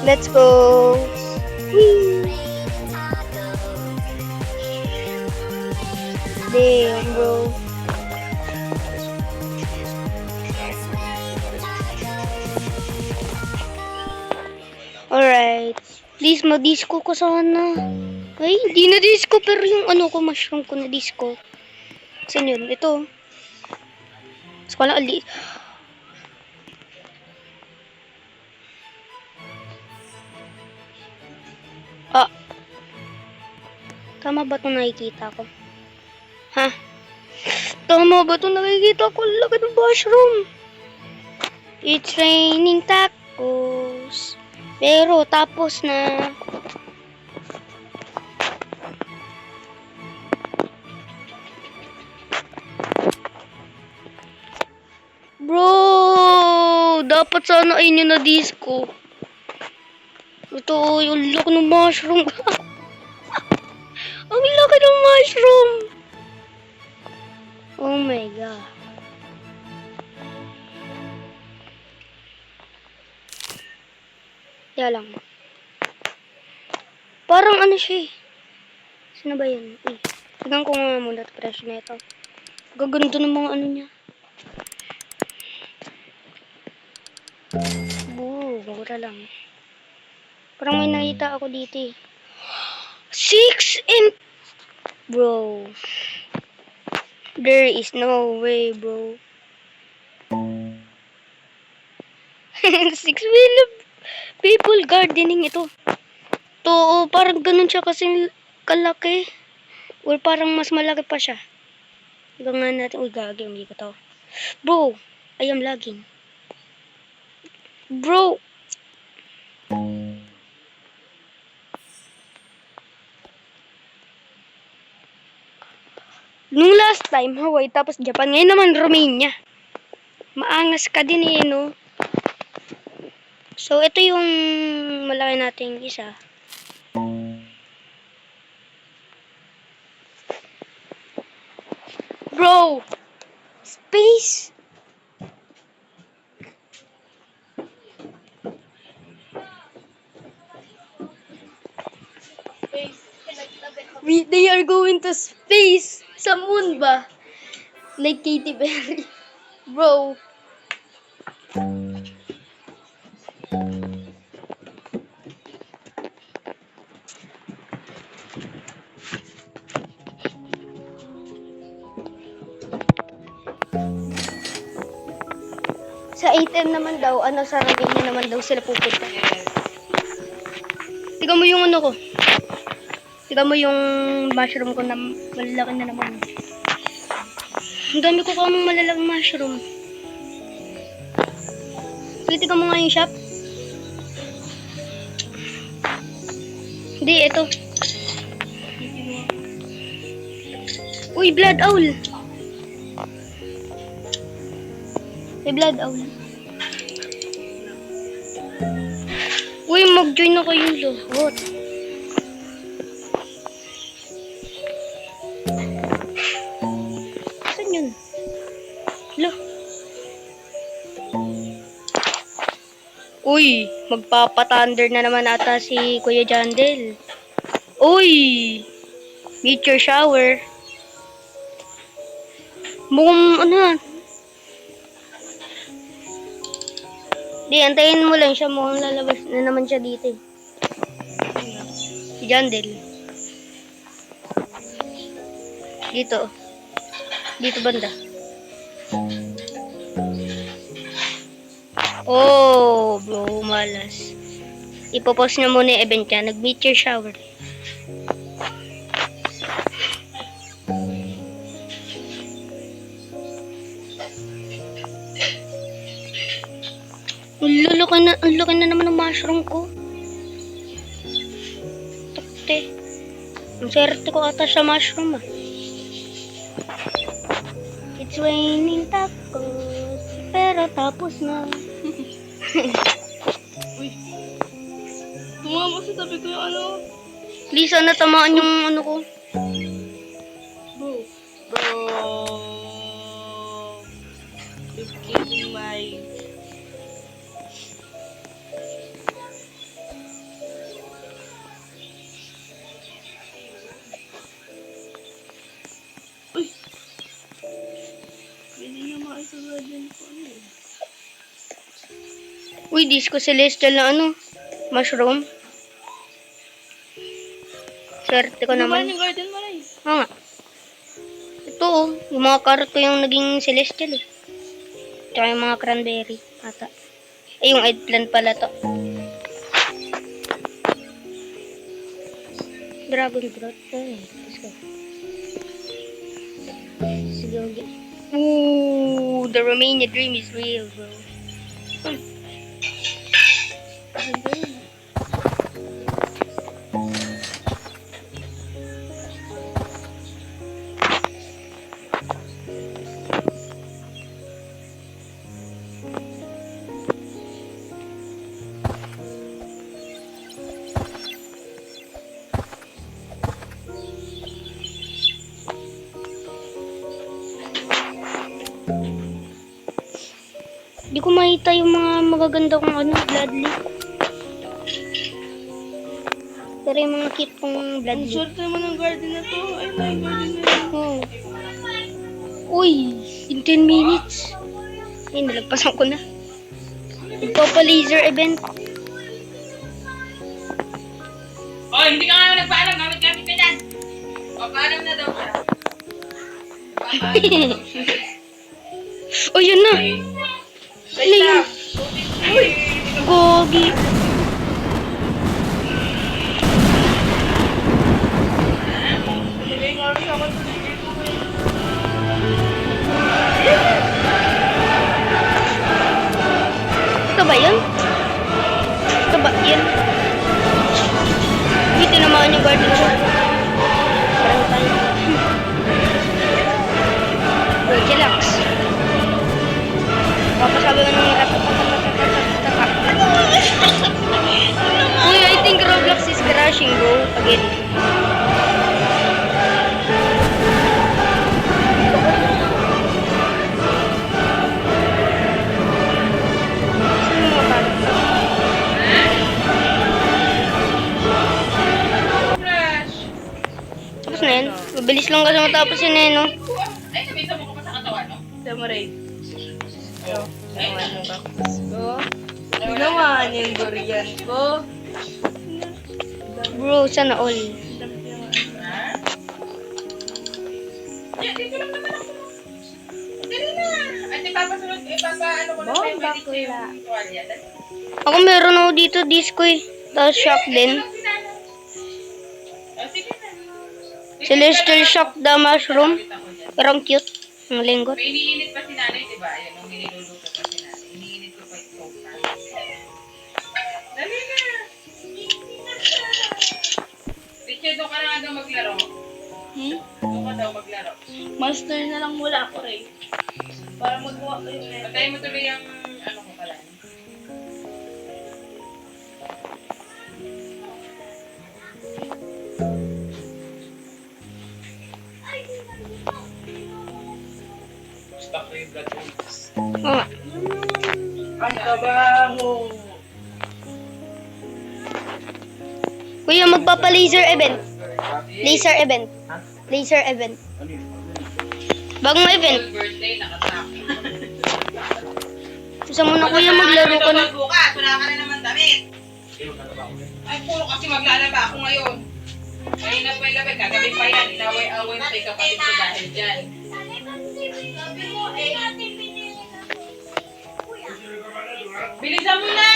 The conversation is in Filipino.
Let's go. Whee! Damn, bro. Alright. Please, ma-disco ko sana. Ay, hindi na disco, pero yung ano ko, mushroom ko na disco. Saan yun? Ito. Mas ko lang ali. Ah, tama ba itong nakikita ko? Ha? Tama ba itong nakikita ko? Laki ng mushroom. It's raining tacos. Pero tapos na. Bro, dapat sana ay nyo na disco. Ito, yung laki ng mushroom. Ang laki ng mushroom. Oh my god. Kaya lang. Parang ano siya eh. Sino ba yan? Eh, tignan ko nga muna ito presyo na ito. Gaganda ng mga ano niya. Mura lang. Parang may nakita ako dito eh. 6 and... Bro. There is no way, bro. 6 million people gardening ito. To, parang ganun siya kasi kalaki. Or parang mas malaki pa siya. Hanggang nga natin. Uy, gagi. Hindi ko to. Bro, I am lagging. Bro. Nung last time, Hawaii, tapos Japan. Ngayon naman, Romania. Maangas ka din eh, no? So, ito yung malaki nating isa. Bro! Space! They are going to space! Sa moon ba? Like Katy Perry. Bro! Sa 8M naman daw, ano, sa Romania naman daw sila pupunta. Tignan mo yung ano ko. Tignan mo yung mushroom ko na malalaki na naman. Ang dami ko kamang malalaking mushroom. Sige, tignan mo nga yung shop. Hindi, ito. Uy, blood owl. May blood owl. Uy, mag-join na kayo lahat. Saan yun? Hala. Uy, magpapa-thunder na naman ata si Kuya Jandel. Uy, meteor shower. Mukhang ano. Di, antayin mo lang siya. Mukhang lalabas na naman siya dito eh. Si Jandel. Dito. Dito banda. Oh, bro, malas. Ipopost na muna yung event niya. Nag-meteor shower. Ang laki na naman ng mushroom ko. Takte. Ang swerte ko ata sa mushroom ah. It's raining tacos. Pero tapos na. Uy. Tumama sa tabi ko yung ano. Please, sana tamaan yung ano ko. Bro. Bro. You're killing my... Uy, disco celestial na ano. Mushroom. Swerte ko Naman naman. yung garden mo rin. Oo nga. Ito oh, yung mga carrot ko yung naging celestial eh. Tsaka yung mga cranberry ata. Eh, yung eggplant pala to. Dragon fruit. Ay, let's go. Sige, okay. Ooh, the Romania dream is real, bro. Hindi ko makita yung mga magaganda kong ano, bloodleaf. Pero yung mga cute kong Ang bloodleaf. short naman ng garden na to. Ay, my garden na yun. Oh. Uy, in 10 minutes. Ay, nalagpasan ko na. Magpapa-laser event. Oh, hindi ka nga nagpaalam. Gamit-gamit ka dyan. O, paalam na daw siya. Oh, yun na. Ano yun? Gogi. Hindi nga rin ako tuloy ko. Ito ba yun? Ito ba yun? Hindi tinamaan yung garden ko. Parang tayo. Bro, chillax. Papasabi ko ng ratatatatatatataka. Uy, I think Roblox is crashing, bro. Again. Sino mo ka? Flash! Tapos na yun. Mabilis lang kasi matapos yun eh, no? Ay, nabisa mo ka pa sa katawan, no? Samurai. Oh. Ay, Naman yung cactus ko. Ito naman yung durian ko. Bro, sana all. Ha? Yan, dito lang naman ako. Dali na. At ipapasunod, ano ko na sa'yo. Bomba Pwede ko ko yung la. tuwalya. Dali. Ako meron ako dito disco eh. Tapos shock din. Oh, sige na. Celestial shock the mushroom. Kita ko dyan. Pero ang cute. Ang linggot. May iniinit pa si nanay, di ba? Ayan, nung niluluto pa si nanay. Iniinit ko pa yung soap na. Dali na. Richard, doon ka na nga daw maglaro. Doon ka daw maglaro. Master na lang mula ako rin. Para magawa ko yung net. Patayin mo tuloy yung ano ko pala. Oo nga. Ang kabaho. Kuya, magpapa-laser event. Laser event. Laser event. Bagong event. Birthday, nakatak. Gusto mo na kuya, maglaro ka na. Bukas, wala ka na naman damit. Ay, puro kasi maglalaba ako ngayon. Ngayon na pa yung labay, kagabi pa yan. Inaway-away pa yung kapatid ko dahil dyan. Bilisan mo na!